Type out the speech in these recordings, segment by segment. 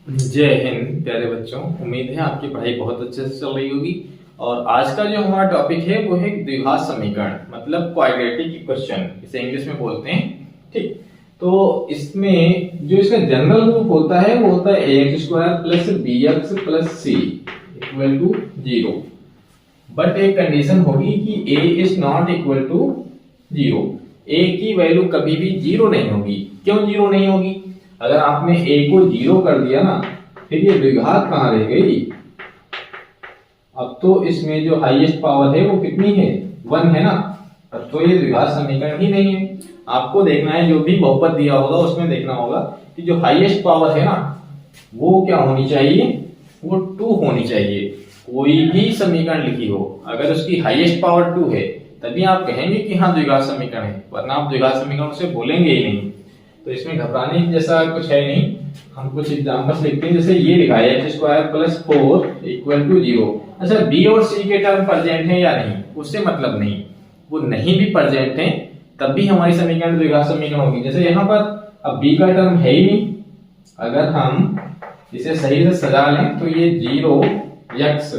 जय हिंद प्यारे बच्चों। उम्मीद है आपकी पढ़ाई बहुत अच्छे से चल रही होगी। और आज का जो हमारा टॉपिक है वो है द्विघात समीकरण, मतलब क्वाड्रेटिक इक्वेशन, इसे इंग्लिश में बोलते हैं। ठीक, तो इसमें जो इसका जनरल रूप होता है वो होता है ax square plus bx plus c equal to 0। बट एक कंडीशन होगी कि a is not equal to 0। a की वैल्यू कभी भी 0 नहीं होगी। क्यों 0 नहीं होगी? अगर आपने a को 0 कर दिया ना, फिर ये द्विघात कहाँ रह गई? अब तो इसमें जो हाईएस्ट पावर है वो कितनी है? 1 है ना। अब तो ये द्विघात समीकरण ही नहीं है। आपको देखना है जो भी बहुपद दिया होगा उसमें देखना होगा कि जो हाईएस्ट पावर है ना वो क्या होनी चाहिए? वो 2 होनी चाहिए। कोई भी समीकरण लिखी हो अगर उसकी हाईएस्ट पावर 2 है तभी आप कहेंगे कि हाँ द्विघात समीकरण है, वरना आप द्विघात समीकरण से बोलेंगे ही नहीं। तो इसमें घबराने जैसा कुछ है नहीं। हम कुछ एग्जांपल्स लिखते हैं, जैसे ये लिखा है x square plus 4 equal to 0। अच्छा, b और c के टर्म प्रेजेंट है या नहीं उससे मतलब नहीं। वो नहीं भी प्रेजेंट है तब भी हमारी समीकरण द्विघात समीकरण होगी। जैसे यहाँ पर अब b का टर्म है ही नहीं, अगर हम इसे सही से सजा लें तो ये 0x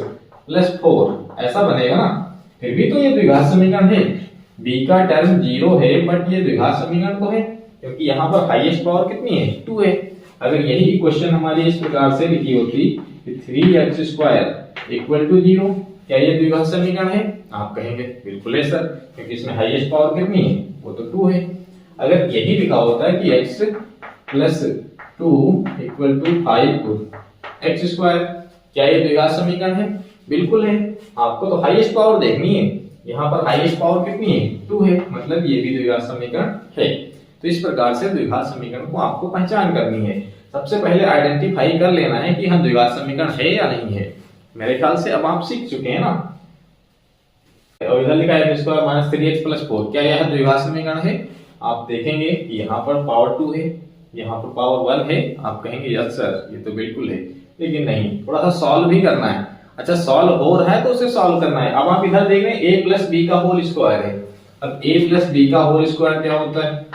प्लस 4 ऐसा बनेगा ना, फिर भी तो ये द्विघात समीकरण है। b का टर्म 0 है बट ये द्विघात समीकरण तो है, क्योंकि यहाँ पर हाईएस्ट पावर कितनी है? 2 है। अगर यही इक्वेशन हमारी इस प्रकार से लिखी होती कि 3x स्क्वायर इक्वल टू 0, क्या ये द्विघात समीकरण है? आप कहेंगे बिल्कुल है सर, क्योंकि इसमें हाईएस्ट पावर कितनी है? वो तो 2 है। अगर यही लिखा होता है कि x plus 2 equal to 5x square, क्या ये द्विघात समीकरण है? बिल्कुल है। आपको तो हाईएस्ट पावर देखनी है। यहाँ पर हाईएस्ट पावर कितनी है? 2 है, मतलब ये भी द्विघात समीकरण है। तो इस प्रकार से द्विघात समीकरण को आपको पहचान करनी है। सबसे पहले आइडेंटिफाई कर लेना है कि हाँ द्विघात समीकरण है या नहीं है। मेरे ख्याल से अब आप सीख चुके हैं ना। और इधर लिखा है स्क्वायर माइनस 3x प्लस 4, क्या यह द्विघात समीकरण है? आप देखेंगे कि यहाँ पर पावर 2 है, यहाँ पर पावर 1 है। आप कहेंगे यस सर ये तो बिल्कुल है, लेकिन नहीं, थोड़ा सा सॉल्व भी करना है। अच्छा, सॉल्व हो रहा है तो उसे सॉल्व करना है। अब आप इधर देख रहे हैं a प्लस बी का होल स्क्वायर है। अब a प्लस बी का होल स्क्वायर क्या होता है?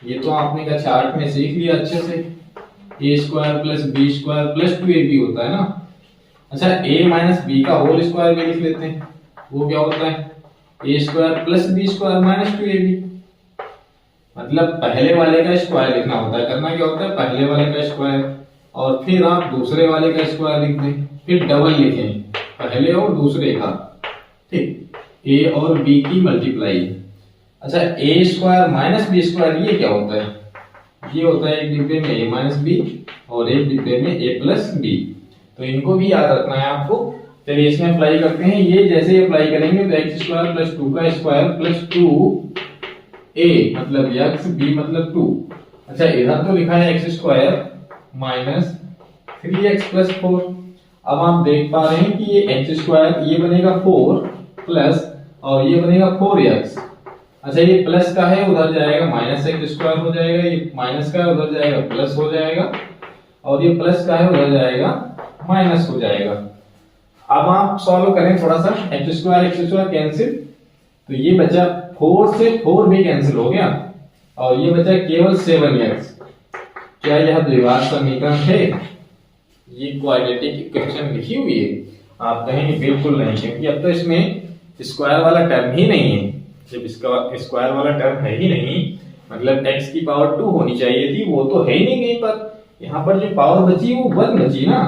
ये तो आपने का चार्ट में सीख लिया अच्छे से। a square plus B square plus 2ab होता है ना। अच्छा, a माइनस बी का होल स्क्वायर भी लिख लेते हैं। वो क्या होता है? a square plus B square minus 2ab। मतलब पहले वाले का स्क्वायर लिखना होता है। करना क्या होता है? पहले वाले का स्क्वायर और फिर आप दूसरे वाले का स्क्वायर लिख दें, फिर डबल लिखें पहले और दूसरे का। ठीक, a और b की मल्टीप्लाई। अच्छा, ए स्क्वायर माइनस बी स्क्वायर ये क्या होता है? ये होता है एक डिब्बे में a माइनस बी और एक डिब्बे में a प्लस बी। तो इनको भी याद रखना है आपको। चलिए इसमें अप्लाई करते हैं। ये जैसे अप्लाई करेंगे तो x स्क्वायर प्लस 2 का स्क्वायर प्लस 2a मतलब x, b मतलब 2। अच्छा, इधर तो लिखा है x square minus 3x plus 4। अब आप देख पा रहे हैं कि ये x स्क्वायर ये बनेगा 4 प्लस और ये बनेगा 4x। अच्छा, ये प्लस का है उधर जाएगा माइनस एक्स स्क्वायर हो जाएगा, ये माइनस का है उधर जाएगा प्लस हो जाएगा, और ये प्लस का है उधर जाएगा माइनस हो जाएगा। अब आप सॉल्व करें थोड़ा सा। एक्स स्क्वायर कैंसिल, तो ये बचा 4 से 4 भी कैंसिल हो गया और ये बचा केवल 7x। क्या यह द्विघात समीकरण है? ये क्वाड्रेटिक इक्वेशन लिखी हुई है? आप कहेंगे बिल्कुल नहीं, क्योंकि अब तो इसमें स्क्वायर वाला टर्म ही नहीं है। जब इसका स्क्वायर वाला टर्म है ही नहीं, मतलब x की पावर 2 होनी चाहिए थी, वो तो है ही नहीं कहीं पर। यहाँ पर जो पावर बची वो 1 बची ना।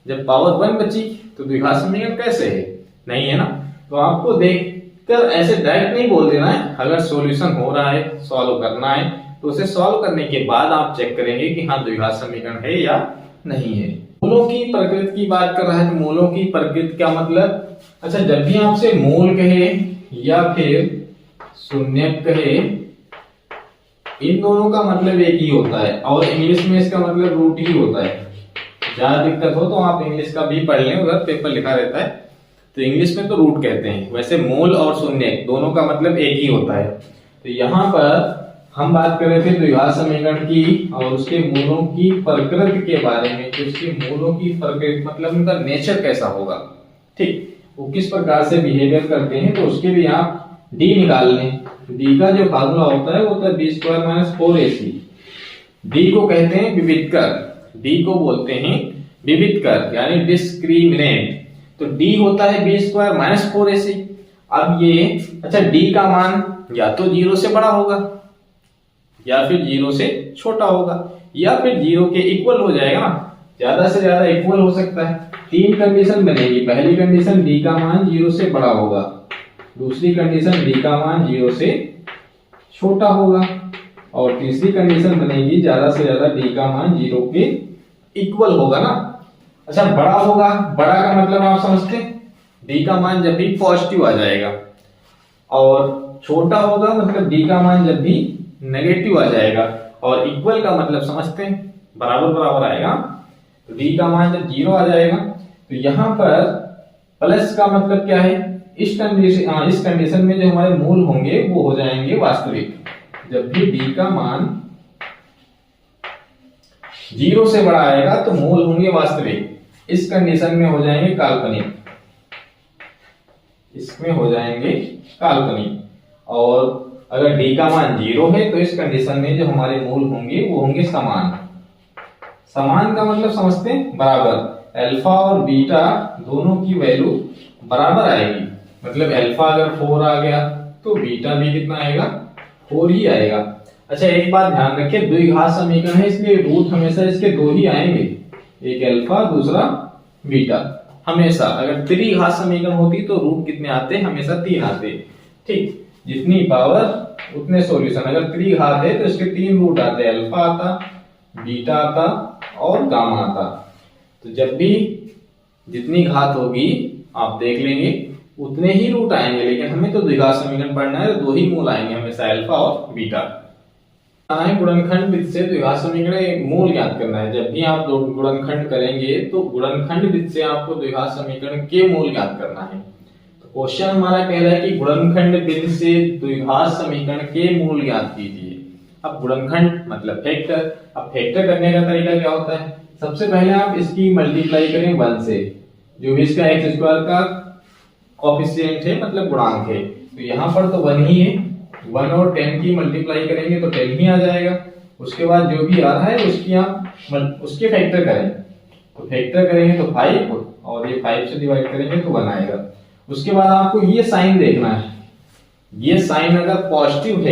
जब पावर 1 बची तो द्विघात समीकरण कैसे है? नहीं है ना। तो आपको देखकर ऐसे डायरेक्ट नहीं बोल देना है। अगर सॉल्यूशन हो रहा है, सॉल्व करना है, तो उसे सॉल्व करने के बाद आप चेक करेंगे कि हाँ द्विघात समीकरण है या नहीं है। मूलों की प्रकृति की बात कर रहा है। तो मूलों की प्रकृति क्या मतलब? अच्छा, जब भी आपसे मूल कहे या फिर शून्य कहे, इन दोनों का मतलब एक ही होता है और इंग्लिश में इसका मतलब रूट ही होता है। ज्यादा दिक्कत हो तो आप इंग्लिश का भी पढ़ लें, उधर पेपर लिखा रहता है। तो इंग्लिश में तो रूट कहते हैं, वैसे मूल और शून्य दोनों का मतलब एक ही होता है। तो यहाँ पर हम बात कर रहे थे द्विघात समीकरण की और उसके मूलों की प्रकृति के बारे में। कि उसके मूलों की प्रकृति मतलब उनका नेचर कैसा होगा। ठीक, वो किस प्रकार से बिहेवियर करते हैं, तो उसके लिए आप डी निकाल लें। डी का जो फार्मूला होता है वो होता है B square minus 4ac। D को कहते हैं विविधकर। डी को बोलते हैं विविधकर यानी डिस्क्रिमिनेट। तो डी होता है बी स्क्वायर माइनस 4ac। अब ये अच्छा डी का मान या तो 0 से बड़ा होगा या फिर 0 से छोटा होगा या फिर 0 के इक्वल हो जाएगा ना, ज्यादा से ज्यादा इक्वल हो सकता है। तीन कंडीशन बनेगी। पहली कंडीशन डी का मान 0 से बड़ा होगा, दूसरी कंडीशन डी का मान 0 से छोटा होगा और तीसरी कंडीशन बनेगी ज्यादा से ज्यादा डी का मान 0 के इक्वल होगा ना। अच्छा बड़ा होगा, बड़ा का मतलब आप समझते हैं डी का मान जब भी पॉजिटिव आ जाएगा, और छोटा होगा मतलब डी का मान जब भी नेगेटिव आ जाएगा, और इक्वल का मतलब समझते हैं बराबर बराबर आएगा। तो डी का मान जब 0 आ जाएगा तो यहाँ पर प्लस का मतलब क्या है, इस कंडीशन में जो हमारे मूल होंगे वो हो जाएंगे वास्तविक। जब भी डी का मान 0 से बड़ा आएगा तो मूल होंगे वास्तविक, इस कंडीशन में हो जाएंगे काल्पनिक, इसमें हो जाएंगे काल्पनिक। और अगर डी का मान 0 है तो इस कंडीशन में जो हमारे मूल होंगे वो होंगे समान। समान का मतलब समझते हैं बराबर। अल्फा और बीटा दोनों की वैल्यू बराबर आएगी, मतलब अल्फा अगर 4 आ गया तो बीटा भी कितना आएगा, 4 ही आएगा। अच्छा एक बात ध्यान रखिए, द्विघात समीकरण है इसलिए रूट हमेशा इसके 2 ही आएंगे, एक अल्फा दूसरा बीटा। हमेशा अगर त्रिघात समीकरण होती तो रूट कितने आते, हमेशा 3 आते। ठीक, जितनी पावर उतने सॉल्यूशन। अगर त्रिघात है तो इसके 3 रूट आते, अल्फा आता, बीटा आता और गामा आता। तो जब भी जितनी घात होगी आप देख लेंगे उतने ही रूट आएंगे, लेकिन हमें तो द्विघात समीकरण पढ़ना है, 2 ही मूल आएंगे हमेशा, अल्फा और बीटा। गुणनखंड विधि से द्विघात समीकरण मूल ज्ञात करना है। जब भी आप गुणनखंड करेंगे तो गुणनखंड विधि से आपको द्विघात समीकरण के मूल ज्ञात करना है। तो क्वेश्चन हमारा कह रहा है कि गुणनखंड विधि से द्विघात समीकरण के मूल ज्ञात कीजिए। अब गुणनखंड मतलब फैक्टर। अब फैक्टर करने का तरीका क्या होता है, सबसे पहले आप इसकी मल्टीप्लाई करें 1 से, जो भी इसका एक्स स्क्वायर का कोएफिशिएंट है मतलब गुणांक है। तो यहाँ पर तो 1 ही है, 1 और 10 की मल्टीप्लाई करेंगे तो 10 ही आ जाएगा। उसके बाद जो भी आ रहा है उसकी आप उसके फैक्टर करें, तो फैक्टर करेंगे तो 5 और ये 5 से डिवाइड करेंगे तो 1 आएगा। उसके बाद आपको ये साइन देखना है, ये साइन अगर पॉजिटिव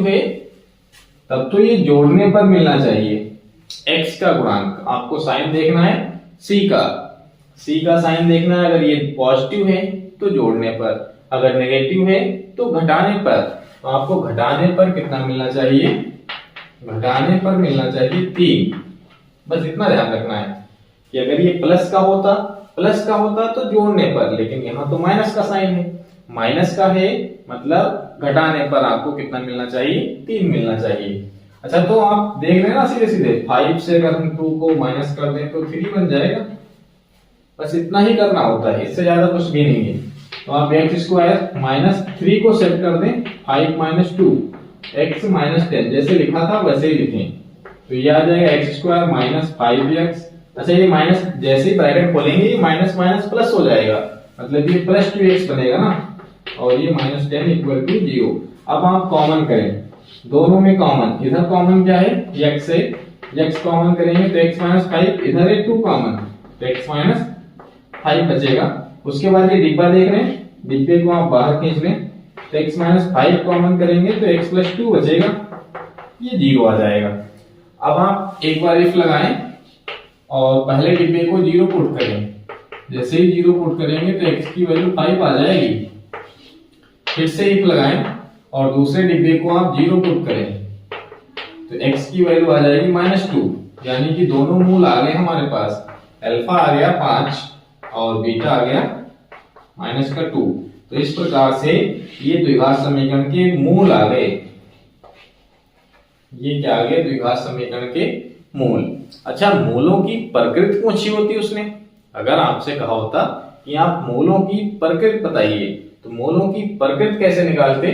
है तब तो ये जोड़ने पर मिलना चाहिए x का गुणांक। आपको साइन देखना है c का साइन देखना है। अगर ये पॉजिटिव है तो जोड़ने पर, अगर नेगेटिव है तो घटाने पर। तो आपको घटाने पर कितना मिलना चाहिए, घटाने पर मिलना चाहिए 3। बस इतना ध्यान रखना है कि अगर ये प्लस का होता तो जोड़ने पर, लेकिन यहाँ तो माइनस का साइन है, माइनस का है मतलब घटाने पर आपको कितना मिलना चाहिए, 3 मिलना चाहिए। अच्छा तो आप देख रहे हैं ना सीधे सीधे 5 से अगर हम 2 को माइनस कर दें तो 3 बन जाएगा। बस इतना ही करना होता है, इससे ज्यादा कुछ भी नहीं है। तो आप एक्स स्क्वायर माइनस 3 को सेट कर दें, 5 माइनस 2 एक्स माइनस 10 जैसे लिखा था वैसे ही लिखें, तो ये आ जाएगा एक्स स्क्वायर माइनस 5x। अच्छा ये माइनस जैसे ही ब्रैकेट खोलेंगे ये माइनस माइनस प्लस हो जाएगा, मतलब ये प्लस 2x बनेगा ना, और ये माइनस 10 इक्वल टू 0। अब आप कॉमन करें, दोनों में कॉमन, इधर कॉमन क्या है x है, x कॉमन करेंगे तो x माइनस 5, इधर है 2 कॉमन तो x माइनस 5 बचेगा। उसके बाद ये डिब्बा देख रहे हैं, डिब्बे को आप बाहर खींच लें तो x माइनस 5 कॉमन करेंगे तो x प्लस 2 बचेगा, ये 0 आ जाएगा। अब आप एक बार इफ लगाएं और पहले डिब्बे को 0 पुट करें, जैसे ही 0 पुट करेंगे तो x की वैल्यू 5 आ जाएगी। फिर से इफ लगाएं और दूसरे डिब्बे को आप 0 पुट करें तो x की वैल्यू आ जाएगी -2, यानी कि दोनों मूल आ गए हमारे पास, अल्फा आ गया 5 और बीटा आ गया -2। तो इस प्रकार से ये द्विघात समीकरण के मूल आ गए। ये क्या आ गए, द्विघात समीकरण के मूल। अच्छा मूलों की प्रकृति पूछी होती उसने, अगर आपसे कहा होता कि आप मूलों की प्रकृति बताइए तो मूलों की प्रकृति कैसे निकालते,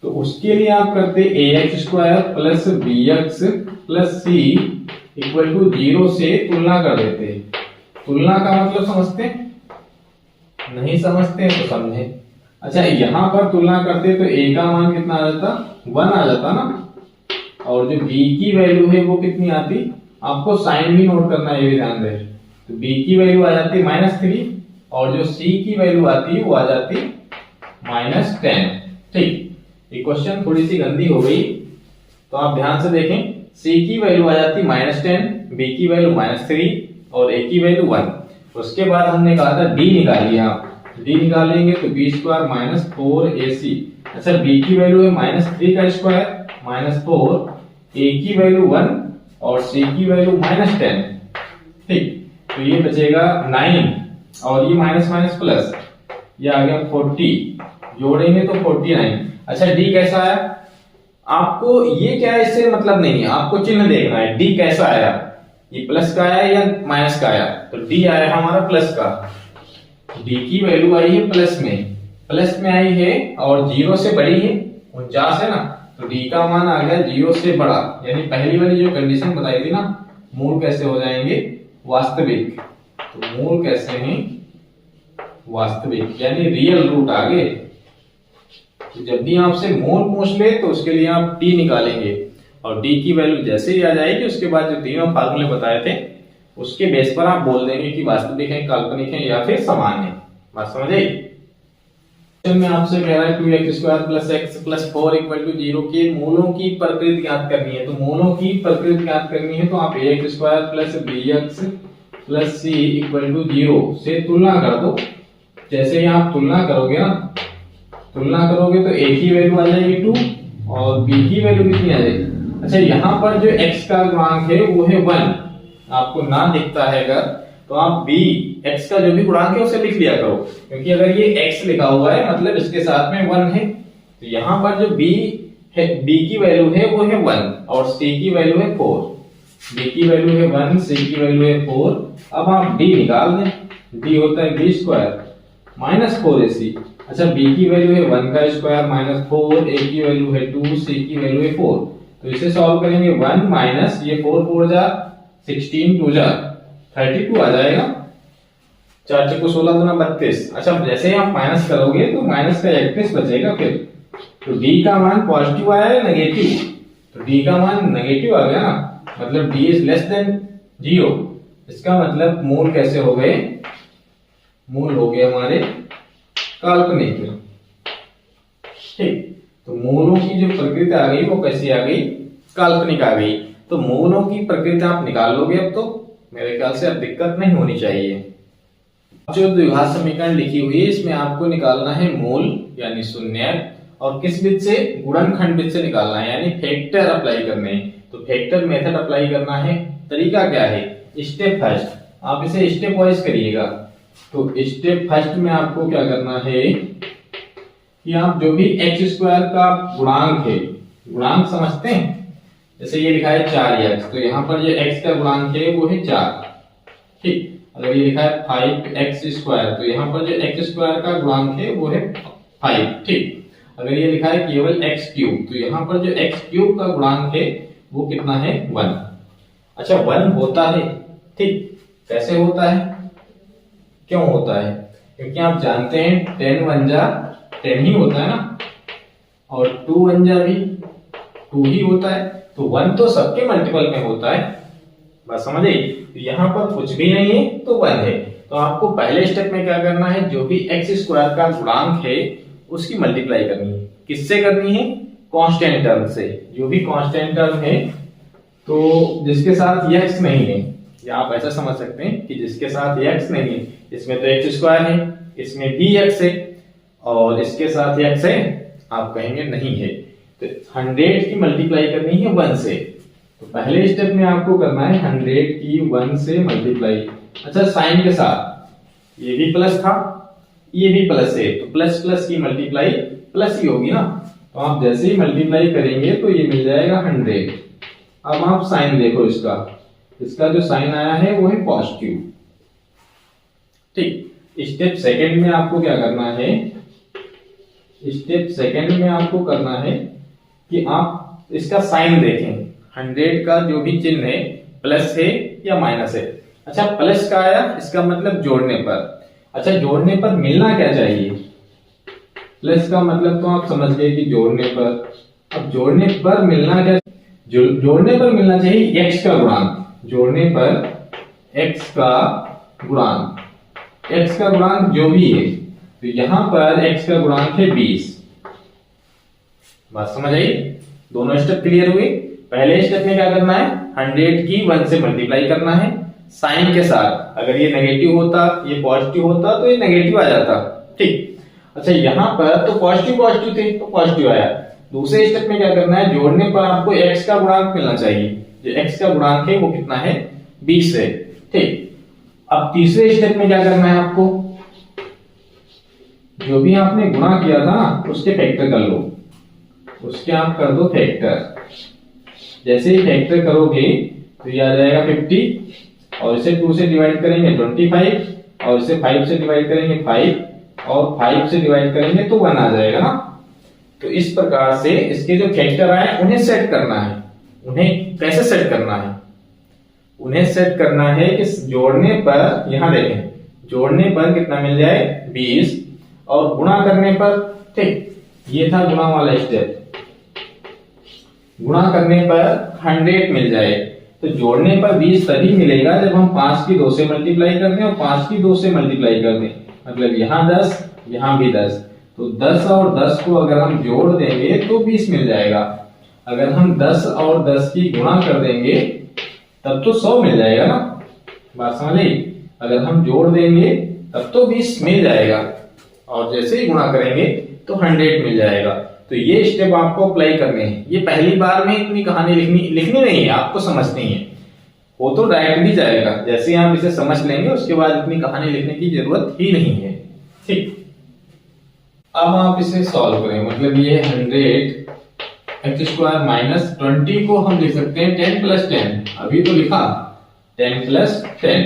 तो उसके लिए आप करते ax square plus bx plus c equal to 0 से तुलना कर देते। तुलना का मतलब समझते, नहीं समझते तो समझे। अच्छा यहाँ पर तुलना करते तो a का मान कितना आ जाता, 1 आ जाता ना, और जो b की वैल्यू है वो कितनी आती, आपको साइन भी नोट करना है, ये भी ध्यान दें। तो b की वैल्यू आ जाती है -3 और जो c की वैल्यू आती है वो आ जाती -10। ठीक, ये क्वेश्चन थोड़ी सी गंदी हो गई, तो आप ध्यान से देखें। c की वैल्यू आ जाती -10, b की वैल्यू -3 और a की वैल्यू 1। उसके बाद हमने कहा था d निकालिए आप, d निकालेंगे तो b स्क्वायर -4ac। अच्छा, b की वैल्यू है -3 का स्क्वायर -4, a की वैल्यू 1 और c की वैल्यू -10। ठीक, तो ये बचेगा 9 और ये माइनस माइनस प्लस, ये आ गया 40, जोड़ेंगे तो 49। अच्छा, d कैसा आया, आपको ये क्या है इससे मतलब नहीं है, आपको चिन्ह देखना है d कैसा आया, ये प्लस का आया या माइनस का आया। तो d आया हमारा प्लस का, d की वैल्यू आई है प्लस में आई है और 0 से बड़ी है, 49 है ना, तो d का मान आ गया 0 से बड़ा। यानी पहली वाली जो कंडीशन बताई थी ना, मूल कैसे हो जाएंगे वास्तविक, तो मूल कैसे हैं वास्तविक, यानी रियल रूट आ गए। तो जब भी आपसे मूल पूछ ले तो उसके लिए आप d निकालेंगे और d की वैल्यू जैसे ही आ जाएगी उसके बाद जो तीनों फार्मूले बताए थे उसके बेस पर आप बोल देंगे कि वास्तविक है, काल्पनिक है या फिर समान है। बात समझ आई। क्वेश्चन में आपसे कह रहा है 2x² + x + 4 = 0 के मूलों की प्रकृति ज्ञात करनी है। तो मूलों की प्रकृति ज्ञात करनी है तो आप ax² + bx + c = 0 से तुलना कर दो। जैसे ही आप तुलना करोगे तो a की वैल्यू आ जाएगी 2 और b की वैल्यू कितनी आ जाएगी। अच्छा, यहाँ पर जो x का गुणांक है वो है 1, आपको ना दिखता है अगर तो आप b x का जो भी गुणांक है उसे लिख लिया करो, क्योंकि अगर ये x लिखा हुआ है मतलब इसके साथ में 1 है। तो यहाँ पर जो b है, b की वैल्यू है वो है 1 और c की वैल्यू है 4। b की वैल्यू है 1, c की वैल्यू है 4। अब आप d निकाल दें, d होता है b² -4ac। अच्छा, b की वैल्यू है 1 का स्क्वायर -4, a की वैल्यू है 2, c की वैल्यू है 4। तो इसे सॉल्व करेंगे 1 माइनस ये 4 4 जा 16 2 जा 32 आ जाएगा, 4 × 16 × 32। अच्छा, जैसे ही आप माइनस करोगे तो माइनस का 31 बचेगा फिर। तो d का मान पॉजिटिव आया है नेगेटिव, तो d का मान नेगेटिव आ गया ना, मतलब d इज लेस देन 0। इसका मतलब मूल कैसे हो गए, मूल हो गए हमारे काल्पनिक। ठीक, तो मूलों की जो प्रकृति आ गई वो कैसी आ गई, काल्पनिक आ गई। तो मूलों की प्रकृति आप निकाल लोगे अब तो मेरे ख्याल से अब दिक्कत नहीं होनी चाहिए। जो द्विघात समीकरण लिखी हुई है इसमें आपको निकालना है मूल यानी शून्य, और किस विधि से, गुणनखंड विधि से निकालना है, यानी फैक्टर अप्लाई करने हैं। तो फैक्टर मेथड अप्लाई करना है। तरीका क्या है, स्टेप फर्स्ट, आप इसे स्टेप वाइज करिएगा। तो स्टेप फर्स्ट में आपको क्या करना है कि आप जो भी x² का गुणांक है, गुणांक समझते हैं, जैसे ये लिखा है 4x, तो यहाँ पर जो x का गुणांक है वो है 4। ठीक, अगर ये लिखा है 5x², तो यहाँ पर जो x² का गुणांक है वो है 5। ठीक, अगर ये लिखा है केवल x3, तो यहाँ पर जो x3 का गुणांक है वो कितना है 1। अच्छा, 1 होता है, ठीक, कैसे होता है, क्यों होता है, क्योंकि आप जानते हैं 10 1 जा 10 ही होता है ना, और 2 1 जा भी 2 ही होता है। तो 1 तो सबके मल्टीपल में होता है। बात समझ आई। तो यहाँ पर कुछ भी नहीं है तो 1 है। तो आपको पहले स्टेप में क्या करना है, जो भी x² का गुणांक है उसकी मल्टीप्लाई करनी है। किससे करनी है, कांस्टेंट टर्म से। जो भी कांस्टेंट टर्म है तो जिसके साथ x नहीं है, या आप ऐसा समझ सकते हैं कि जिसके साथ x नहीं है, इसमें तो x² है, इसमें भी x है और इसके साथ x है, आप कहेंगे नहीं है। तो 100 की मल्टीप्लाई करनी है 1 से। तो पहले स्टेप में आपको करना है 100 की 1 से मल्टीप्लाई। अच्छा, साइन के साथ ये भी प्लस था, ये भी प्लस है, तो प्लस प्लस की मल्टीप्लाई प्लस ही होगी ना। तो आप जैसे ही मल्टीप्लाई करेंगे तो ये मिल जाएगा 100। अब आप साइन देखो, इसका जो साइन आया है वो है पॉजिटिव। ठीक, स्टेप सेकंड में आपको क्या करना है, स्टेप सेकंड में आपको करना है कि आप इसका साइन देखें। 100 का जो भी चिन्ह है प्लस है या माइनस है। अच्छा, प्लस का आया, इसका मतलब जोड़ने पर। अच्छा, जोड़ने पर मिलना क्या चाहिए, प्लस का मतलब तो आप समझ गए कि जोड़ने पर। अब जोड़ने पर मिलना क्या, जोड़ने पर मिलना चाहिए x का गुणांक, जोड़ने पर x का गुणांक, x का गुणांक जो भी है, तो यहां पर x का गुणांक है 20। बात समझ आई? दोनों स्टेप क्लियर हुए? पहले स्टेप में क्या करना है, 100 की 1 से मल्टीप्लाई करना है साइन के साथ। अगर ये नेगेटिव होता, ये पॉजिटिव होता तो ये नेगेटिव आ जाता, ठीक। अच्छा, यहाँ पर तो पॉजिटिव पॉजिटिव थे तो पॉजिटिव आया। दूसरे स्टेप में क्या करना है, जोड़ने पर आपको x का गुणांक मिलना चाहिए। जो x का गुणांक है वो कितना है, 20 है, ठीक। अब तीसरे स्टेप में क्या करना है आपको, जो भी आपने गुणा किया था ना उसके फैक्टर कर लो, उसके आप कर दो फैक्टर। जैसे ही फैक्टर करोगे तो ये आ जाएगा 50, और इसे 2 से डिवाइड करेंगे 25, और इसे 5 से डिवाइड करेंगे 5, और 5 से डिवाइड करेंगे तो 1 आ जाएगा ना। तो इस प्रकार से इसके जो फैक्टर आए उन्हें सेट करना है। उन्हें कैसे सेट करना है, उन्हें सेट करना है कि जोड़ने पर, यहां देखें, जोड़ने पर कितना मिल जाए 20, और गुणा करने पर, ठीक, ये था गुणा वाला स्टेप, गुणा करने पर 100 मिल जाए। तो जोड़ने पर 20 तभी मिलेगा जब हम 5 की 2 से मल्टीप्लाई कर दें और 5 की 2 से मल्टीप्लाई कर दें, मतलब यहां 10 यहां भी 10, तो 10 और 10 को अगर हम जोड़ देंगे तो 20 मिल जाएगा। अगर हम 10 और 10 की गुणा कर देंगे तब तो 100 मिल जाएगा ना। बात समझ आई? अगर हम जोड़ देंगे तब तो 20 मिल जाएगा, और जैसे ही गुणा करेंगे तो 100 मिल जाएगा। तो ये स्टेप आपको अप्लाई करने हैं। ये पहली बार में इतनी कहानी लिखनी नहीं है, आपको समझनी है। वो तो डायरेक्ट भी जाएगा, जैसे ही आप इसे समझ लेंगे उसके बाद इतनी कहानी लिखने की जरूरत ही नहीं है, ठीक। अब आप इसे सॉल्व करें, मतलब ये 100x² माइनस 20 को हम लिख सकते हैं 10 प्लस 10, अभी तो लिखा 10 प्लस 10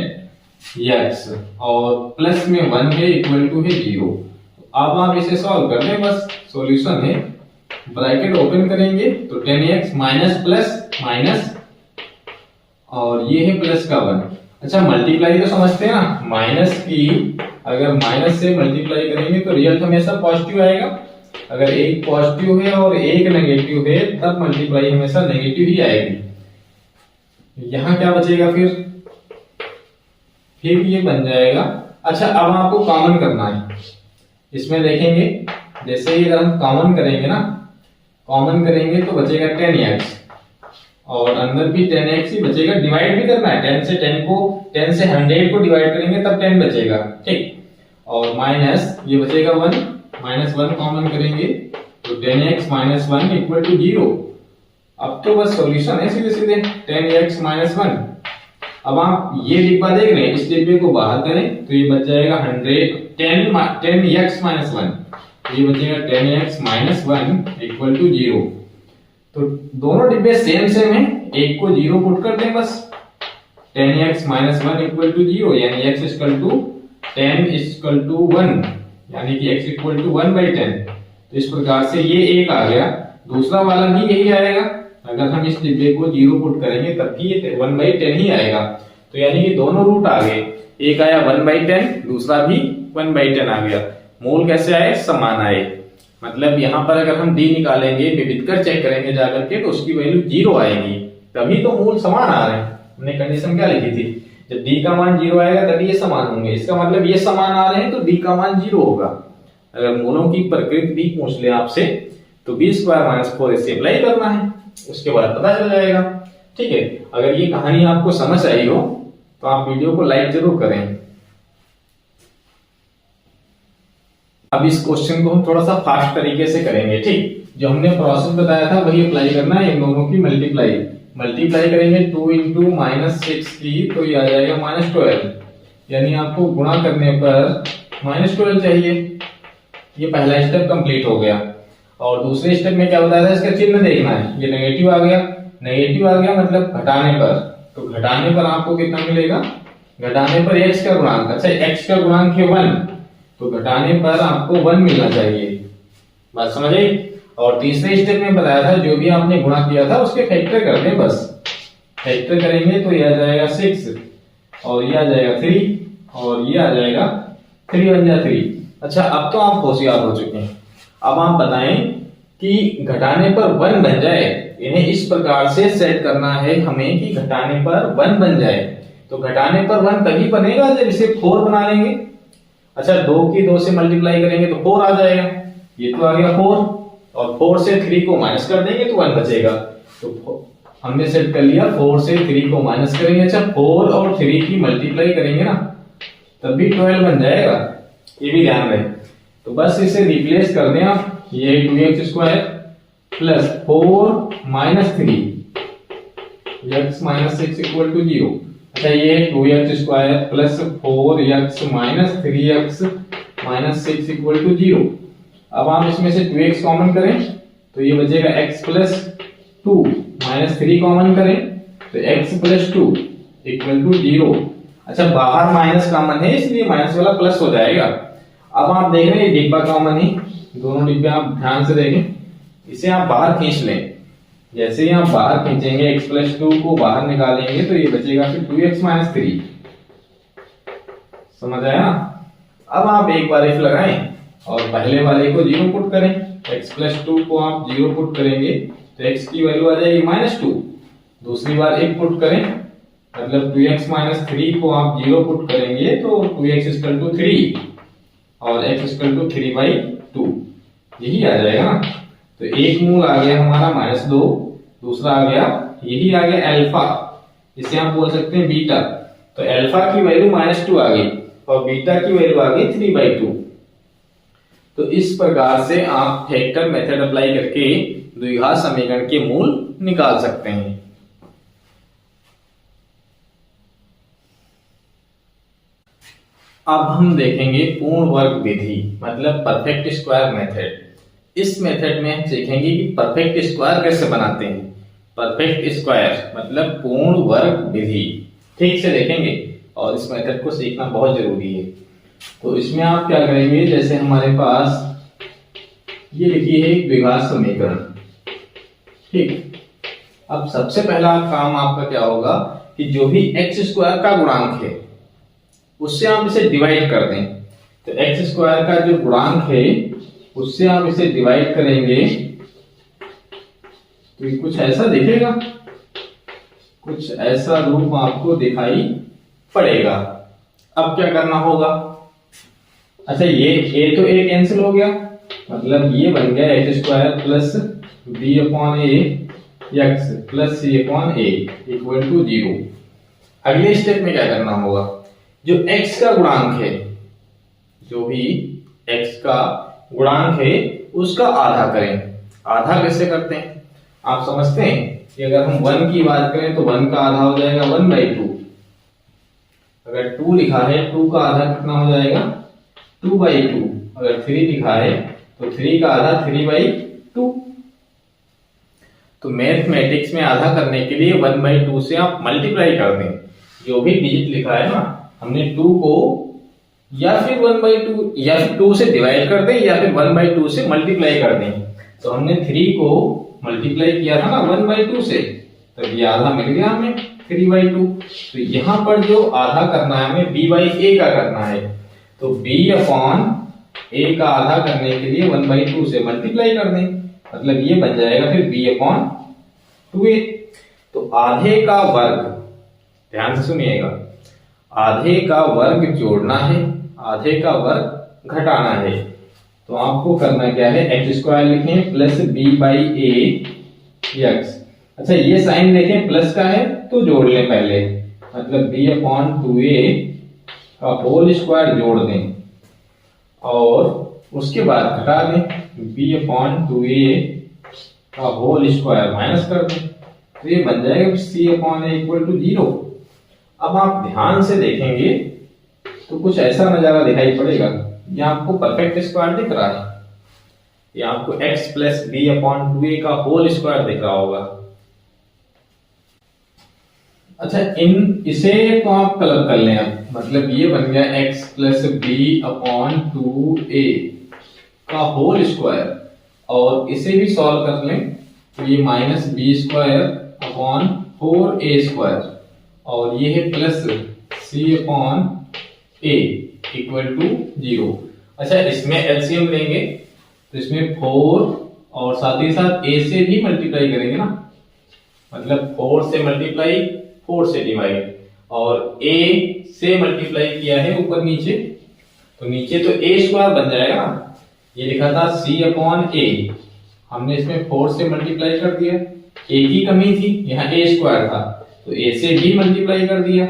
x, और प्लस में 1 है, इक्वल टू है 0। अब आप इसे सॉल्व कर लें, बस सॉल्यूशन है, ब्रैकेट ओपन करेंगे तो 10x माइनस प्लस माइनस, और ये है प्लस का 1। अच्छा, मल्टीप्लाई तो समझते हैं ना, माइनस की अगर माइनस से मल्टीप्लाई करेंगे तो रिजल्ट हमेशा पॉजिटिव आएगा। अगर एक पॉजिटिव है और एक नेगेटिव है तब मल्टीप्लाई हमेशा नेगेटिव ही आएगी। यहां क्या बचेगा फिर ये बन जाएगा। अच्छा, अब आपको कॉमन करना है, इसमें देखेंगे जैसे ही अगर हम कॉमन करेंगे ना, कॉमन करेंगे तो बचेगा 10x, और अंदर भी 10x ही बचेगा। डिवाइड भी करना है, 10 से 100 को डिवाइड करेंगे तब 10 बचेगा, ठीक। और माइनस ये बचेगा 1, माइनस 1 कॉमन करेंगे तो 10x माइनस 1 इक्वल टू 0। अब तो बस सॉल्यूशन है सीधे सीधे 10x माइनस 1। अब आप ये डिब्बा देख रहे हैं, इस डिब्बे को बाहर करें तो ये बच जाएगा 10x माइनस 1, ये बचेगा 10x माइनस 1 इक्वल टू 0। तो दोनों डिब्बे सेम सेम है, एक को 0 पुट कर दें बस, 10x माइनस 1 इक्वल टू 0, यानी x equal to 10 equal to 1, यानी कि x इक्वल टू 1/10। तो इस प्रकार से ये एक आ गया, दूसरा वाला भी यही आएगा। अगर हम इस डिब्बे को 0 पुट करेंगे तब भी ये 1/10 ही आएगा। तो यानी कि दोनों रूट आ गए, एक आया 1/10, दूसरा भी 1/10 आ गया। मूल कैसे आए, समान आए। मतलब यहाँ पर अगर हम d निकालेंगे, विविधकर चेक करेंगे जाकर के, तो उसकी वैल्यू 0 आएगी, तभी तो मूल समान आ रहे हैं। हमने कंडीशन क्या लिखी थी, जब d का मान 0 आएगा तभी ये समान होंगे। इसका मतलब ये समान आ रहे हैं तो d का मान 0 होगा। अगर मूलों की प्रकृति भी पूछ ले आपसे तो b² माइनस 4 इसे अप्लाई करना है, उसके बाद पता चल जाएगा, ठीक है। अगर ये कहानी आपको समझ आई हो तो आप वीडियो को लाइक जरूर करें। अब इस क्वेश्चन को हम थोड़ा सा फास्ट तरीके से करेंगे, ठीक। जो हमने प्रोसेस बताया था वही अप्लाई करना है। इन दोनों की मल्टीप्लाई करेंगे 2 इंटू माइनस 6 की, तो ये आ जाएगा माइनस 12, यानी आपको गुणा करने पर माइनस 12 चाहिए। ये पहला स्टेप कंप्लीट हो गया। और दूसरे स्टेप में क्या बताया था, इसका चिन्ह देखना है। ये नेगेटिव आ गया, मतलब घटाने पर, तो घटाने पर आपको कितना मिलेगा, घटाने पर x का गुणांक। अच्छा, x का गुणांक है 1, तो घटाने पर आपको 1 मिलना चाहिए। बात समझ आई? और तीसरे स्टेप में बताया था जो भी आपने गुणा किया था उसके फैक्टर कर दें बस। फैक्टर करेंगे तो ये आ जाएगा 6, और ये आ जाएगा 3, और ये आ जाएगा 3 1 जा 3। अच्छा, अब तो आप होशियार हो चुके हैं। अब आप बताएं कि घटाने पर 1 बन जाए, इन्हें इस प्रकार से सेट करना है हमें कि घटाने पर 1 बन जाए। तो घटाने पर 1 तभी बनेगा जब इसे 4 बना लेंगे। अच्छा, 2 की 2 से मल्टीप्लाई करेंगे तो 4 आ जाएगा, ये तो आ गया 4, और 4 से 3 को माइनस कर देंगे तो 1 बचेगा। तो हमने सेट कर लिया, 4 से 3 को माइनस करेंगे। अच्छा, 4 और 3 की मल्टीप्लाई करेंगे ना तब भी 12 बन जाएगा, ये भी ध्यान रहे। तो बस इसे रिप्लेस कर दें आप, ये 2x² plus 4 minus 3 x minus 6 equal to 0। अच्छा, ये 2x² plus 4x minus 3x minus 6 equal to 0। अब आप इसमें से 2x कॉमन करें तो ये बचेगा x प्लस 2 माइनस 3 कॉमन करें तो x प्लस 2 इक्वल टू 0। अच्छा, बाहर माइनस कॉमन है इसलिए माइनस वाला प्लस हो जाएगा। अब आप देख रहे हैं ये डिब्बा कॉमन है, दोनों डिब्बे आप ध्यान से देखें, इसे आप बाहर खींच लें। जैसे ही आप बाहर खींचेंगे x प्लस 2 को बाहर निकालेंगे तो ये बचेगा फिर 2x माइनस 3। समझ आया ना? अब आप एक बार इफ लगाएं और पहले वाले को 0 पुट करें। x प्लस 2 को आप 0 पुट करेंगे तो x की वैल्यू आ जाएगी माइनस 2। दूसरी बार 1 पुट करें, मतलब 2x माइनस 3 को आप 0 पुट करेंगे तो 2x इक्वल टू 3 और x इक्वल टू 3/2, यही आ जाएगा ना। तो एक मूल आ गया हमारा -2, दूसरा आ गया, यही आ गया अल्फा, इसे आप बोल सकते हैं बीटा। तो अल्फा की वैल्यू -2 आ गई और बीटा की वैल्यू आ गई 3/2। तो इस प्रकार से आप फैक्टर मेथड अप्लाई करके द्विघात समीकरण के मूल निकाल सकते हैं। अब हम देखेंगे पूर्ण वर्ग विधि, मतलब परफेक्ट स्क्वायर मेथड। इस मेथड में हम सीखेंगे कि परफेक्ट स्क्वायर कैसे बनाते हैं। परफेक्ट स्क्वायर मतलब पूर्ण वर्ग विधि, ठीक से देखेंगे और इस मेथड को सीखना बहुत जरूरी है। तो इसमें आप क्या करेंगे, जैसे हमारे पास ये लिखी है द्विघात समीकरण, ठीक। अब सबसे पहला काम आपका क्या होगा कि जो भी x² का गुणांक है उससे आप इसे डिवाइड कर दें। तो x² का जो गुणांक है उससे आप इसे डिवाइड करेंगे तो कुछ ऐसा दिखेगा, कुछ ऐसा रूप आपको दिखाई पड़ेगा। अब क्या करना होगा, अच्छा ये तो a कैंसिल हो गया, मतलब ये बन गया x² plus b/a x plus c/a equal to 0। अगले स्टेप में क्या करना होगा, जो x का गुणांक है, जो भी x का गुणांक है उसका आधा करें। आधा कैसे करते हैं आप समझते हैं कि अगर हम 1 की बात करें तो 1 का आधा हो जाएगा 1/2। अगर 2 लिखा है 2 का आधा कितना हो जाएगा 2/2। अगर 3 लिखा है तो 3 का आधा 3/2। तो मैथमेटिक्स में आधा करने के लिए 1/2 से आप मल्टीप्लाई कर दें। जो भी डिजिट लिखा है ना, हमने 2 को या फिर 1/2 या फिर 2 से डिवाइड कर दें या फिर 1/2 से मल्टीप्लाई कर दें। तो हमने 3 को मल्टीप्लाई किया था ना 1/2 से, तो ये आधा मिल गया हमें 3/2। तो यहाँ पर जो आधा करना है हमें b/a का करना है, तो b/a का आधा करने के लिए 1/2 से मल्टीप्लाई कर दें, मतलब ये बन जाएगा फिर b/2a। तो आधे का वर्ग, ध्यान से सुनिएगा, आधे का वर्ग जोड़ना है, आधे का वर्ग घटाना है। तो आपको करना क्या है, x² लिखें प्लस b/a x। अच्छा, ये साइन देखें प्लस का है तो जोड़ लें पहले, मतलब b/2a का होल स्क्वायर जोड़ दें और उसके बाद घटा दें, b/2a का होल स्क्वायर माइनस कर दें, तो ये बन जाएगा c/a इक्वल टू 0। अब आप ध्यान से देखेंगे तो कुछ ऐसा नजारा दिखाई पड़ेगा। ये आपको परफेक्ट स्क्वायर दिख रहा है, ये आपको x प्लस b/2a का होल स्क्वायर दिख रहा होगा। अच्छा, इसे तो आप कलर कर लें, मतलब ये बन गया x प्लस b/2a का होल स्क्वायर, और इसे भी सॉल्व कर लें तो ये -b²/4a² और ये है प्लस c/a इक्वल टू 0। अच्छा, इसमें एलसीएम लेंगे तो इसमें 4 और साथ ही साथ a से भी मल्टीप्लाई करेंगे ना, मतलब 4 से मल्टीप्लाई 4 से डिवाइड, और a से मल्टीप्लाई किया है ऊपर नीचे, तो नीचे तो a स्क्वायर बन जाएगा ना। ये लिखा था c अपॉन a, हमने इसमें 4 से मल्टीप्लाई कर दिया, a की कमी थी, यहाँ a स्क्वायर था तो a से भी मल्टीप्लाई कर दिया,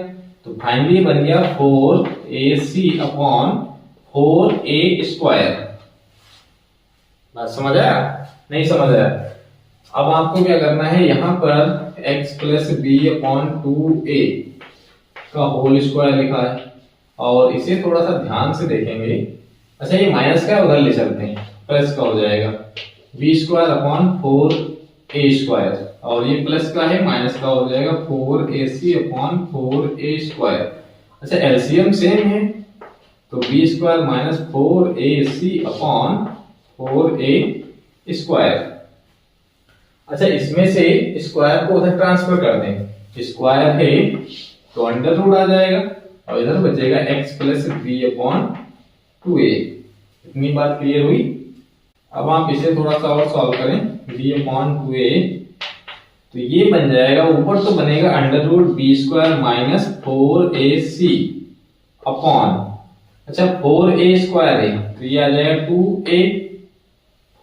तो फाइनली बन गया 4ac अपॉन 4a स्क्वायर। बात समझ आया? नहीं समझ आया? अब आपको क्या करना है, यहाँ पर x plus B upon 2a का होल स्क्वायर लिखा है, और इसे थोड़ा सा ध्यान से देखेंगे। अच्छा, ये माइनस का उधर ले चलते हैं, प्लस का हो जाएगा B square upon 4a square, और ये प्लस का है माइनस का हो जाएगा 4ac अपॉन 4a स्क्वायर। अच्छा, एलसीएम सेम है तो B square minus 4ac upon 4a square. अच्छा, इसमें से स्क्वायर को उधर ट्रांसफर कर दें, स्क्वायर है तो अंडर रूट आ जाएगा, और इधर बचेगा x plus B upon 2a। इतनी बात क्लियर हुई? अब आप इसे थोड़ा सा और सॉल्व करें, b अपॉन 2a, तो ये बन जाएगा, ऊपर तो बनेगा under root B square minus 4ac upon, अच्छा 4a स्क्वायर है तो ये आ जाएगा 2a,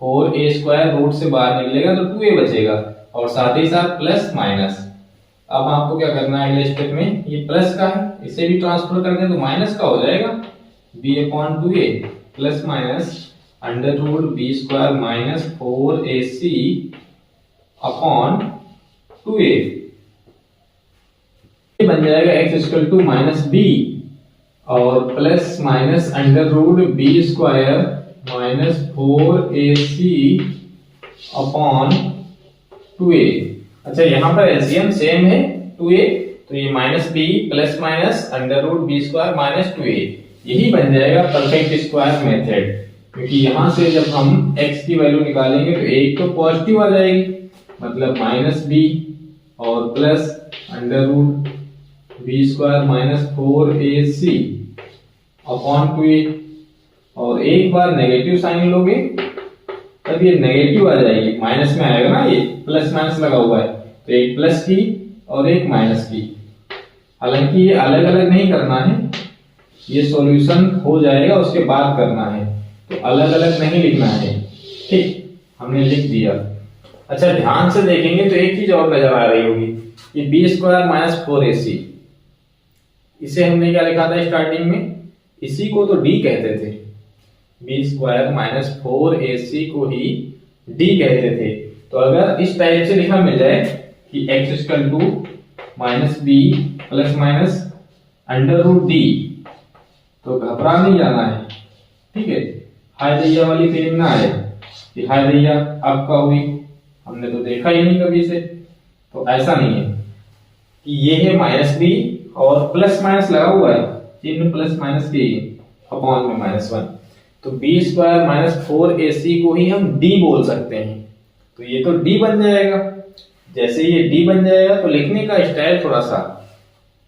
4a स्क्वायर रूट से बाहर निकलेगा तो 2a बचेगा, और साथ ही साथ प्लस माइनस। अब आपको क्या करना है अगले स्टेप में, ये प्लस का है इसे भी ट्रांसफर कर दें तो माइनस का हो जाएगा, b upon 2a plus minus under root B square minus 4ac upon 2a। ये बन जाएगा x equal to minus b और plus minus under root B square minus 4ac upon 2a। अच्छा, यहाँ पर एलसीएम सेम है 2a, तो ये minus b plus minus under root B square minus 2a, यही बन जाएगा परफेक्ट स्क्वायर मेथड, क्योंकि यहाँ से जब हम x की वैल्यू निकालेंगे तो एक तो पॉजिटिव आ जाएगी, मतलब माइनस b और plus under root B square minus 4ac upon 2a, और एक बार नेगेटिव साइन लोगे तब ये नेगेटिव आ जाएगी, माइनस में आएगा ना, ये प्लस माइनस लगा हुआ है तो एक प्लस की और एक माइनस की। हालांकि ये अलग अलग नहीं करना है, ये सॉल्यूशन हो जाएगा उसके बाद करना है, तो अलग अलग नहीं लिखना है। ठीक, हमने लिख दिया। अच्छा, ध्यान से देखेंगे तो एक चीज और नजर आ रही होगी, ये बी स्क्वायर माइनस 4ac, इसे हमने क्या लिखा था स्टार्टिंग में, इसी को तो डी कहते थे, बी स्क्वायर माइनस 4ac को ही डी कहते थे। तो अगर इस टाइप से लिखा मिल जाए कि x equal to minus B plus minus under root D, तो घबरा नहीं जाना है, ठीक है। हाय दैया वाली फीलिंग ना आए कि हाय दैया अब क्या हुई, हमने तो देखा ही नहीं कभी से, तो ऐसा नहीं है कि ये है माइनस बी और प्लस माइनस लगा हुआ है, चिन्ह प्लस माइनस के अपॉन में माइनस 1, तो बी स्क्वायर माइनस 4ac को ही हम डी बोल सकते हैं, तो ये तो डी बन जाएगा। जैसे ये डी बन जाएगा तो लिखने का स्टाइल थोड़ा सा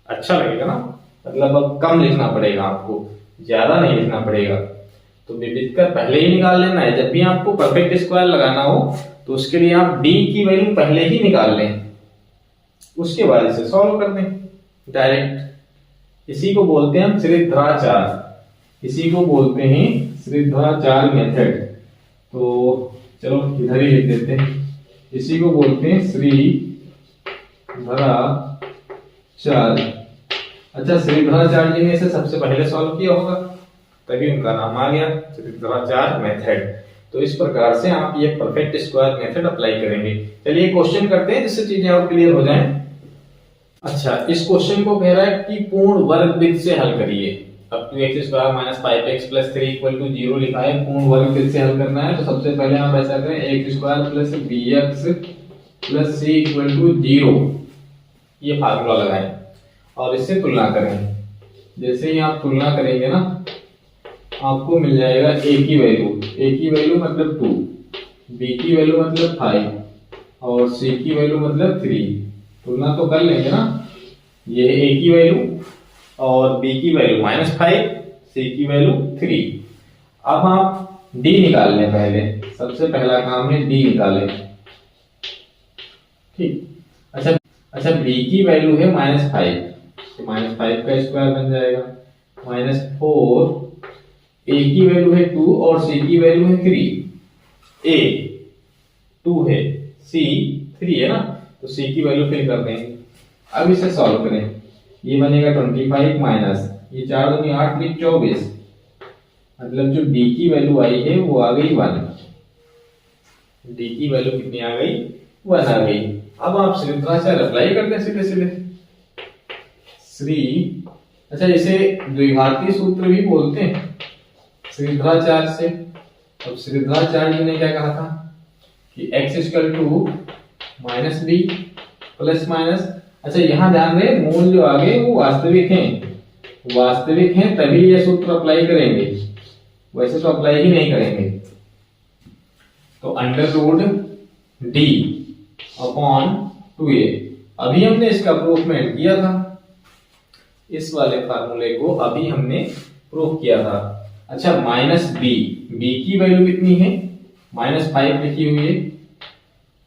अच्छा लगेगा ना, मतलब अब कम लिखना पड़ेगा आपको, ज्यादा नहीं लिखना पड़ेगा, तो विविध कर पहले ही निकाल लेना है। जब भी आपको परफेक्ट स्क्वायर लगाना हो तो उसके लिए आप डी की वैल्यू पहले ही निकाल लें, उसके बाद इसे सॉल्व कर दें डायरेक्ट। इसी को बोलते हैं हम श्रीधराचार्य, इसी को बोलते हैं श्रीधराचार्य मेथड। तो चलो इधर ही लिख देते हैं, इसी को बोलते हैं श्रीधराचार्य। अच्छा, श्रीधराचार्य जी ने इसे सबसे पहले सॉल्व किया होगा, तभी उनका नाम आ गया श्रीधराचार्य मेथड। तो इस प्रकार से आप ये परफेक्ट स्क्वायर मेथड अप्लाई करेंगे। चलिए क्वेश्चन करते हैं जिससे चीजें और क्लियर हो जाएं। अच्छा, इस क्वेश्चन को कह रहा है कि पूर्ण वर्ग वृत्त से हल करिए। अब 2x square minus 5x plus 3 equal to 0 लिखा है, पूर्ण वर्ग वृत्त से हल करना है। तो सबसे पहले आप ऐसा करें, x square plus bx plus c equal to 0, ये फार्मूला लगाएं और इससे तुलना करें। जैसे ही आप तुलना करेंगे ना, आपको मिल जाएगा a की वैल्यू मतलब 2, b की वैल्यू मतलब 5 और c की वैल्यू मतलब 3। तुलना तो कर लेंगे ना, ये a की वैल्यू और b की वैल्यू -5, c की वैल्यू 3। अब आप डी निकाल लें। पहले सबसे पहला काम है डी निकालें। ठीक, अच्छा बी की वैल्यू है -5, तो -5 का स्क्वायर बन जाएगा। -4, ए की वैल्यू है 2 और सी की वैल्यू है 3। ए 2 है, सी 3 है ना, तो सी की वैल्यू फिल कर देंगे। अब इसे सॉल्व करें, ये बनेगा 25 माइनस ये 4 दूनी 8 भी 24, मतलब जो डी की वैल्यू आई है वो आ गई 1। डी की वैल्यू कितनी आ गई? 1 आ गई। अब आप श्रीधराचार्य अप्लाई करते हैं सीधे सीधे श्री, अच्छा इसे द्विघाती सूत्र भी बोलते हैं श्रीधराचार्य से। अब श्रीधराचार्य जी ने क्या कहा था कि x minus B plus minus, अच्छा यहां ध्यान रहे मूल जो आगे वो वास्तविक हैं तभी ये सूत्र अप्लाई करेंगे, वैसे तो अप्लाई ही नहीं करेंगे। तो √d अपॉन 2a, अभी हमने इसका प्रूफमेंट किया था, इस वाले फार्मूले को अभी हमने प्रूफ किया था। अच्छा -b, b की वैल्यू कितनी है? -5 लिखी हुई है,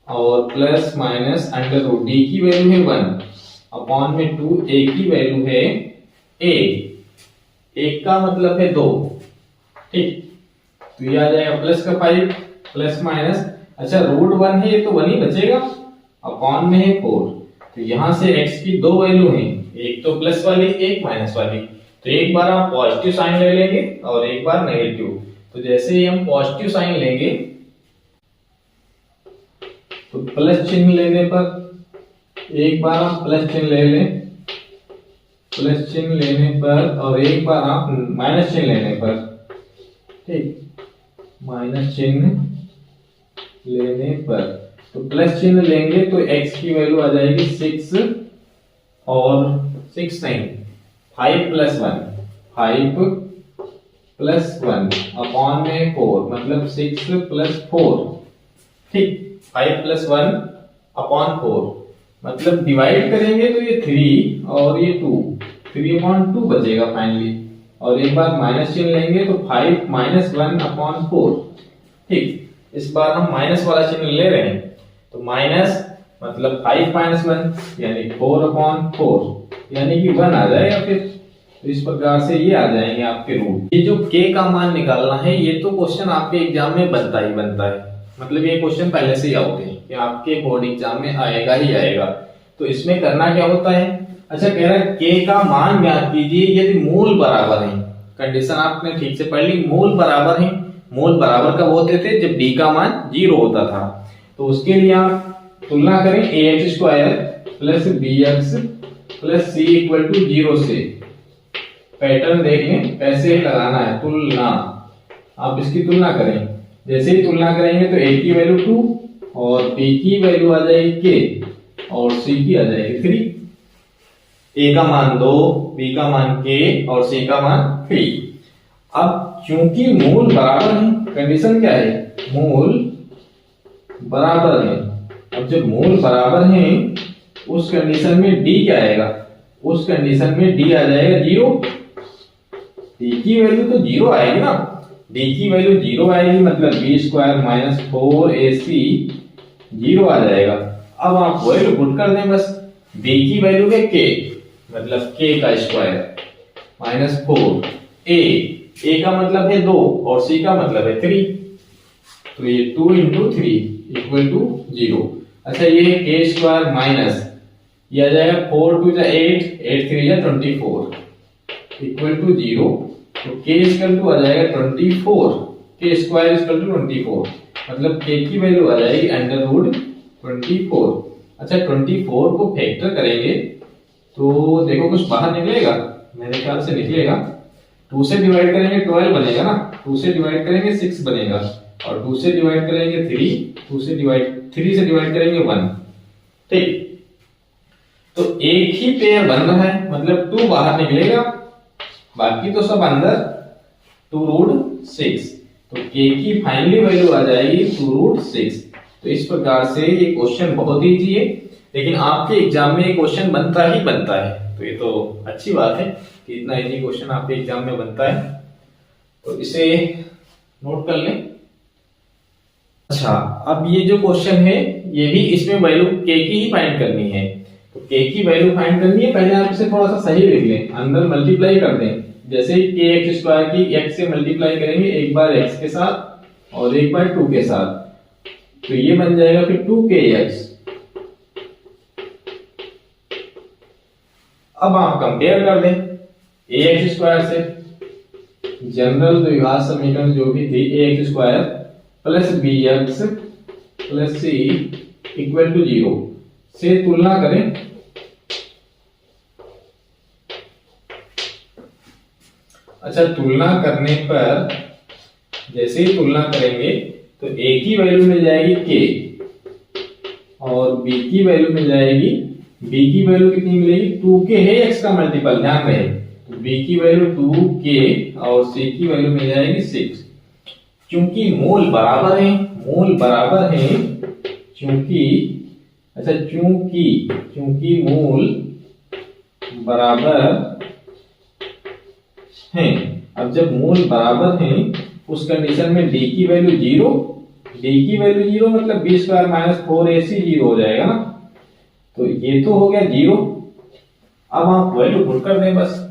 और प्लस माइनस √d की वैल्यू है 1 अपॉन में 2, a की वैल्यू है एक का मतलब है 2। ठीक, तो ये आ जाएगा प्लस का 5 प्लस माइनस, अच्छा √1 है ये तो 1 ही बचेगा, अपॉन में है 4। तो यहां से x की दो वैल्यू हैं, एक तो प्लस वाली एक माइनस वाली, तो एक बार आप पॉजिटिव साइन ले लेंगे और एक बार नेगेटिव। तो जैसे ही हम पॉजिटिव साइन लेंगे तो प्लस चिन्ह लेने पर एक बार आप प्लस चिन्ह ले लें, प्लस चिन्ह लेने पर, और एक बार आप माइनस चिन्ह लेने पर, ठीक माइनस चिन्ह लेने पर, तो प्लस चिन्ह लेंगे तो x की वैल्यू आ जाएगी 6 और 6 नहीं 5 + 1, 5 + 1 अपॉन में 4, मतलब 6 + 4। ठीक, 5 + 1 अपॉन 4, मतलब डिवाइड करेंगे तो ये 3 और ये 2, 3/2 बचेगा फाइनली, और एक बार माइनस चिन्ह लेंगे तो 5 - 1 अपॉन 4। ठीक, इस बार हम माइनस वाला चिन्ह ले रहे हैं, तो माइनस मतलब 5 - 1 यानी 4/4, यानी कि 1 आ जाएगा फिर। तो इस प्रकार से ये आ जाएंगे आपके रूट। ये जो k का मान निकालना है ये तो क्वेश्चन आपके एग्जाम में बनता ही बनता है, मतलब ये क्वेश्चन पहले से ही आउट है कि आपके बोर्ड एग्जाम में आएगा ही आएगा। तो इसमें करना क्या होता है, अच्छा कह रहा है k का मान ज्ञात कीजिए यदि मूल बराबर है। कंडीशन आपने ठीक से पढ़ ली, मूल बराबर है। मूल बराबर कब होते थे? जब d का मान 0 होता था। तो उसके लिए आप तुलना करें ax² + bx + c = 0 से। पैटर्न देख लें कैसे लगाना है, तुलना। आप इसकी तुलना करें, जैसे ही तुलना करेंगे तो a की वैल्यू 2 और b की वैल्यू आ जाएगी k और c की आ जाएगी 3। a का मान 2, b का मान k और c का मान 3। अब चूंकि मूल बराबर है, कंडीशन क्या है? मूल बराबर है। अब जब मूल बराबर है उस कंडीशन में d क्या आएगा? उस कंडीशन में d आ जाएगा 0। d की वैल्यू तो 0 आएगी ना, d की वैल्यू 0 आएगी, मतलब b² - 4ac 0 आ जाएगा। अब आप वैल्यू पुट कर दें बस, b की वैल्यू है k, मतलब k का स्क्वायर -4, a का मतलब है 2 और c का मतलब है 3, तो ये 2 × 3 = 0। अच्छा ये k² माइनस ये आ जाएगा 4 × 2 = 8, 8 × 3 = 24 = 0। तो k = आ जाएगा 24, k² = 24, मतलब k की वैल्यू आ जाएगी √24। अच्छा 24 को फैक्टर करेंगे तो देखो कुछ बाहर निकलेगा, मेरे ख्याल से निकलेगा। 2 से डिवाइड करेंगे 12 बनेगा ना, 2 से डिवाइड करेंगे 6 बनेगा, और 2 से डिवाइड करेंगे 3, 3 से डिवाइड करेंगे 1। ठीक, तो एक ही पेयर बन रहा है, मतलब 2 बाहर निकलेगा, बाकी तो सब अंदर 2√6। तो k की फाइनली वैल्यू आ जाएगी 2√6। तो इस प्रकार से ये क्वेश्चन बहुत इजी है, लेकिन आपके एग्जाम में ये क्वेश्चन बनता ही बनता है। तो ये तो अच्छी बात है कि इतना इजी क्वेश्चन आपके एग्जाम में बनता है। तो इसे नोट कर लें। अच्छा, अब ये जो क्वेश्चन है ये भी इसमें वैल्यू k की ही फाइंड करनी है। तो k की वैल्यू फाइंड करनी है, पहले आप इसे थोड़ा सा सही लिख लें, अंदर मल्टीप्लाई कर दें। जैसे kx स्क्वायर की x से मल्टीप्लाई करेंगे, एक बार x के साथ और एक बार 2 के साथ, तो ये बन जाएगा फिर 2kx। अब आप कंपेयर कर दें ax स्क्वायर से, जनरल द्विघात समीकरण जो भी थी ax square plus bx plus c equal to 0 से तुलना करें। अच्छा, तुलना करने पर जैसे ही तुलना करेंगे तो a की वैल्यू मिल जाएगी k और b की वैल्यू मिल जाएगी, b की वैल्यू कितनी मिलेगी, 2k है x का मल्टीपल, ध्यान रहे। तो b की वैल्यू 2k और c की वैल्यू मिल जाएगी 6। चूंकि मोल बराबर है, मोल बराबर है, चूंकि अच्छा चूंकि मोल बराबर हैं, अब जब मोल बराबर हैं उस कंडीशन में d की वैल्यू 0, d की वैल्यू 0 मतलब b स्क्वायर माइनस 4ac 0 हो जाएगा ना, तो ये तो हो गया 0। अब आप वैल्यू पुट कर दें बस।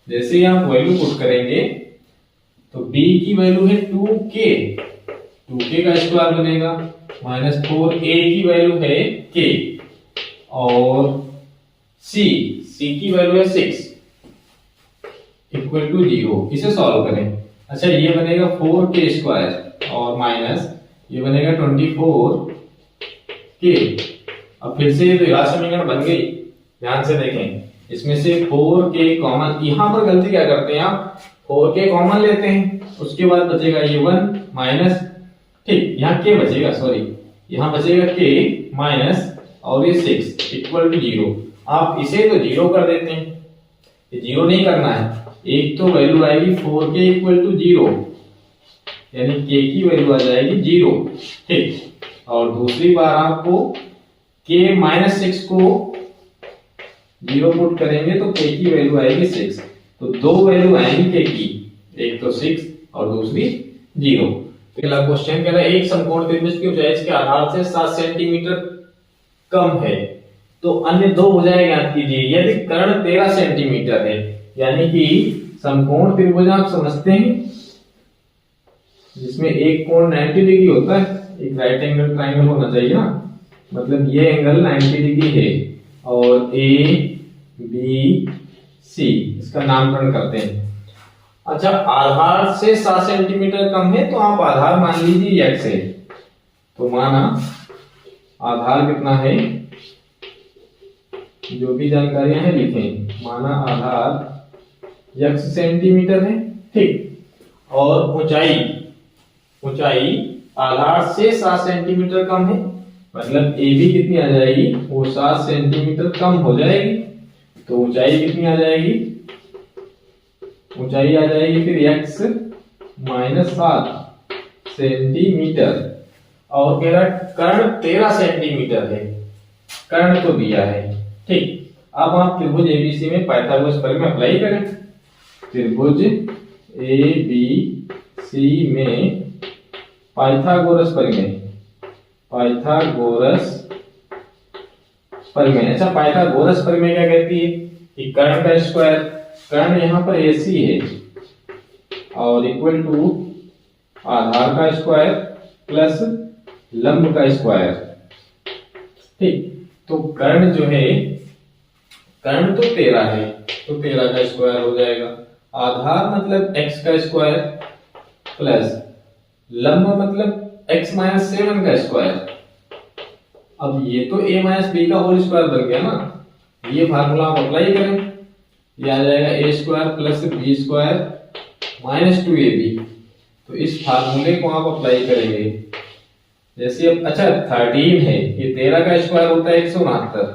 जैसे ही आप वैल्यू पुट करेंगे तो b की वैल्यू है 2k, 2k का स्क्वायर बनेगा, माइनस 4a की वैल्यू है k और c की वैल्यू है 6 इक्वल टू 0। इसे सॉल्व करें। अच्छा, ये बनेगा 4k स्क्वायर और माइनस ये बनेगा 24k। अब फिर से ये द्विघात समीकरण बन गई, ध्यान से देखें, इसमें से 4k कॉमन, यहां पर गलती क्या करते हैं आप, 4k कॉमन लेते हैं, उसके बाद बचेगा ये 1 माइनस, ठीक, यहाँ k बचेगा, सॉरी यहाँ बचेगा k माइनस और ये 6 इक्वल टू 0। आप इसे तो 0 कर देते हैं, ये 0 नहीं करना है, एक तो वैल्यू आएगी 4k इक्वल टू 0, यानी k की वैल्यू आ जाएगी 0, ठीक। और दूसरी बार आपको k माइनस 6 को 0 पुट करेंगे तो k की वैल्यू आएगी 6। तो दो वैल्यू आएंगी k की, एक तो 6 और दूसरी 0। अगला क्वेश्चन कह रहा है एक समकोण त्रिभुज की ऊंचाई के आधार से 7 सेंटीमीटर कम है तो अन्य दो भुजाएं ज्ञात कीजिए। यदि कर्ण 13 सेंटीमीटर है, यानी कि समकोण त्रिभुज आप समझते हैं जिसमें एक कोण 90 डिग्री होता है, एक राइट एंगल ट्राइंगल होना चाहिए ना, मतलब ये एंगल 90 डिग्री है और ए बी सी इसका नामकरण करते हैं। अच्छा, आधार से 7 सेंटीमीटर कम है तो आप आधार मान लीजिए x है, तो माना आधार कितना है, जो भी जानकारियां हैं लिखें, माना आधार x सेंटीमीटर है, ठीक, और ऊंचाई आधार से 7 सेंटीमीटर कम है, मतलब ए बी कितनी आ जाएगी, वो 7 सेंटीमीटर कम हो जाएगी, तो ऊंचाई कितनी आ जाएगी, ऊंचाई आ जाएगी फिर x माइनस 7 सेंटीमीटर। और कह रहा कर्ण 13 सेंटीमीटर है, कर्ण तो दिया है, ठीक। अब आप त्रिभुज एबीसी में पाइथागोरस प्रमेय अप्लाई करें। त्रिभुज एबीसी में पाइथागोरस प्रमेय, अच्छा पाइथागोरस प्रमेय क्या कहती है कि कर्ण का स्क्वायर, कर्ण यहाँ पर AC है और इक्वल टू आधार का स्क्वायर प्लस लंब का स्क्वायर, ठीक। तो कर्ण जो है, कर्ण तो 13 है तो 13 का स्क्वायर हो जाएगा, आधार मतलब x का स्क्वायर प्लस लंब मतलब x माइनस 7 का स्क्वायर। अब ये तो a माइनस b का होल स्क्वायर बन गया ना, ये फार्मूला आप अप्लाई करें, ये आ जाएगा a square plus b square minus 2ab। तो इस फार्मूले को आप अप्लाई करेंगे, जैसे अब अच्छा 13 है, ये 13 का स्क्वायर होता है 169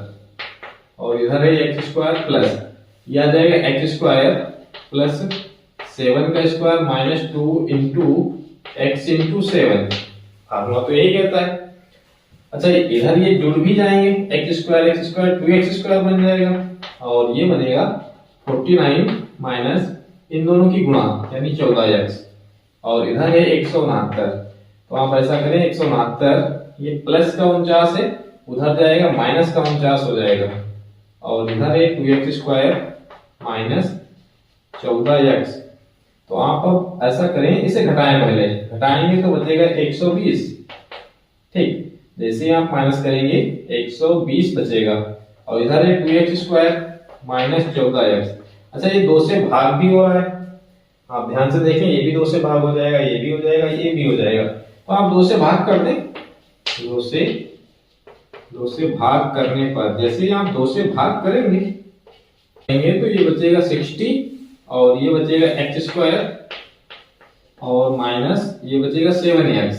और इधर है x स्क्वायर प्लस ये आ जाएगा x स्क्वायर प्लस 7 का square minus 2 into x into 7, formula तो यही कहता है। अच्छा, इधर ये जुड़ भी जाएंगे, x स्क्वायर 2x स्क्वायर बन जाएगा और ये बनेगा 49 माइनस इन दोनों की गुणा यानी 14x और इधर है 169। तो आप ऐसा करें 169 ये प्लस का 49 है, उधर जाएगा माइनस का 49 हो जाएगा, और इधर है 2x² माइनस 14x। तो आप अब ऐसा करें, इसे घटाएं, पहले घटाएंगे तो बचेगा 120। ठीक, जैसे ही आप माइनस करेंगे 120 बचेगा, और इधर है 2x² माइनस 14x। अच्छा, ये 2 से भाग भी हो रहा है, आप ध्यान से देखें, ये भी 2 से भाग हो जाएगा, ये भी हो जाएगा, ये भी हो जाएगा। तो आप 2 से भाग कर दें, 2 से भाग करने पर जैसे ही आप 2 से भाग करेंगे तो ये बचेगा 60, और ये बचेगा x² और माइनस ये बचेगा 7x।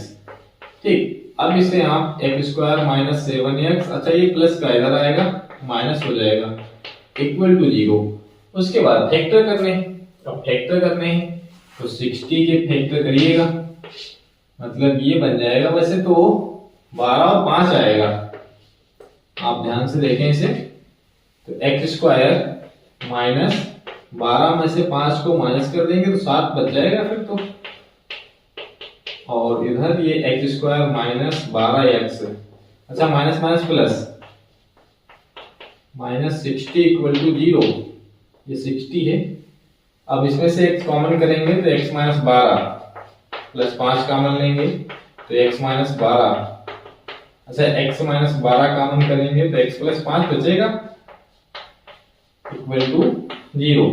ठीक, अब इसे आप x² माइनस 7x, अच्छा ये प्लस का इधर आएगा माइनस हो जाएगा, इक्वल टू 0। उसके बाद फैक्टर करने हैं। अब फैक्टर करने हैं तो 60 के फैक्टर करिएगा, मतलब ये बन जाएगा, वैसे तो 12 और 5 आएगा, आप ध्यान से देखें इसे। तो x² माइनस 12 में से 5 को माइनस कर देंगे तो 7 बच जाएगा फिर तो, और इधर ये x² माइनस 12x, अच्छा minus minus plus, minus 60 equal to 0, ये 60 है। अब इसमें से x कॉमन करेंगे तो x माइनस 12 प्लस 5 कॉमन लेंगे तो x माइनस 12, अच्छा x माइनस 12 कॉमन करेंगे तो x प्लस 5 बचेगा इक्वल टू 0,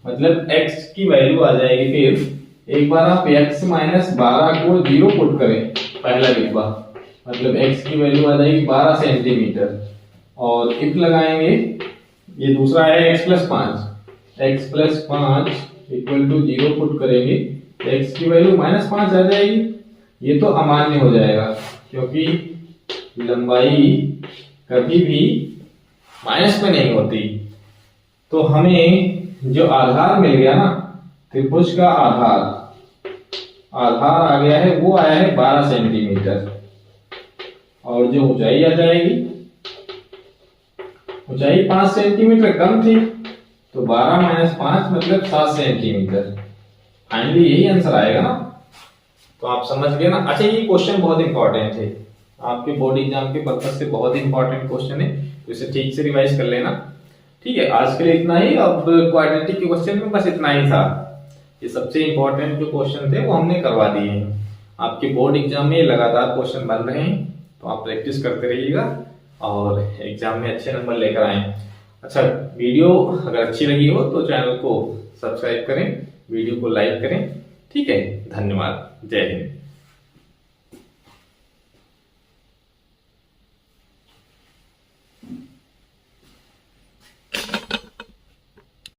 मतलब x की वैल्यू आ जाएगी। फिर एक बार आप x माइनस 12 को 0 पुट करें, पहला डिब्बा, मतलब x की वैल्यू आ जाएगी 12 सेंटीमीटर, और इफ लगाएंगे, ये दूसरा है x plus 5, x plus 5 equal to 0 पुट करेंगे तो x की वैल्यू माइनस 5 आ जाएगी। ये तो अमान्य हो जाएगा, क्योंकि लंबाई कभी भी माइनस में नहीं होती। तो हमें जो आधार मिल गया ना, त्रिभुज का आधार आ गया है, वो आया है 12 सेंटीमीटर, और जो ऊंचाई आ जाएगी, ऊंचाई 5 सेंटीमीटर कम थी, तो 12 माइनस 5 मतलब 7 सेंटीमीटर। फाइनली यही आंसर आएगा ना, तो आप समझ गए ना। अच्छा, ये क्वेश्चन बहुत इंपॉर्टेंट है, आपके बोर्ड एग्जाम के पर्पज से बहुत इंपॉर्टेंट क्वेश्चन है, तो इसे ठीक से रिवाइज कर लेना। ठीक है, आज के लिए इतना ही। अब क्वाड्रेटिक के क्वेश्चन में बस इतना ही था, ये सबसे इंपॉर्टेंट जो क्वेश्चन थे वो हमने करवा दिए हैं। आपके बोर्ड एग्जाम में लगातार क्वेश्चन बन रहे हैं, तो आप प्रैक्टिस करते रहिएगा और एग्जाम में अच्छे नंबर लेकर आए। अच्छा, वीडियो अगर अच्छी लगी हो तो चैनल को सब्सक्राइब करें, वीडियो को लाइक करें। ठीक है, धन्यवाद, जय हिंद।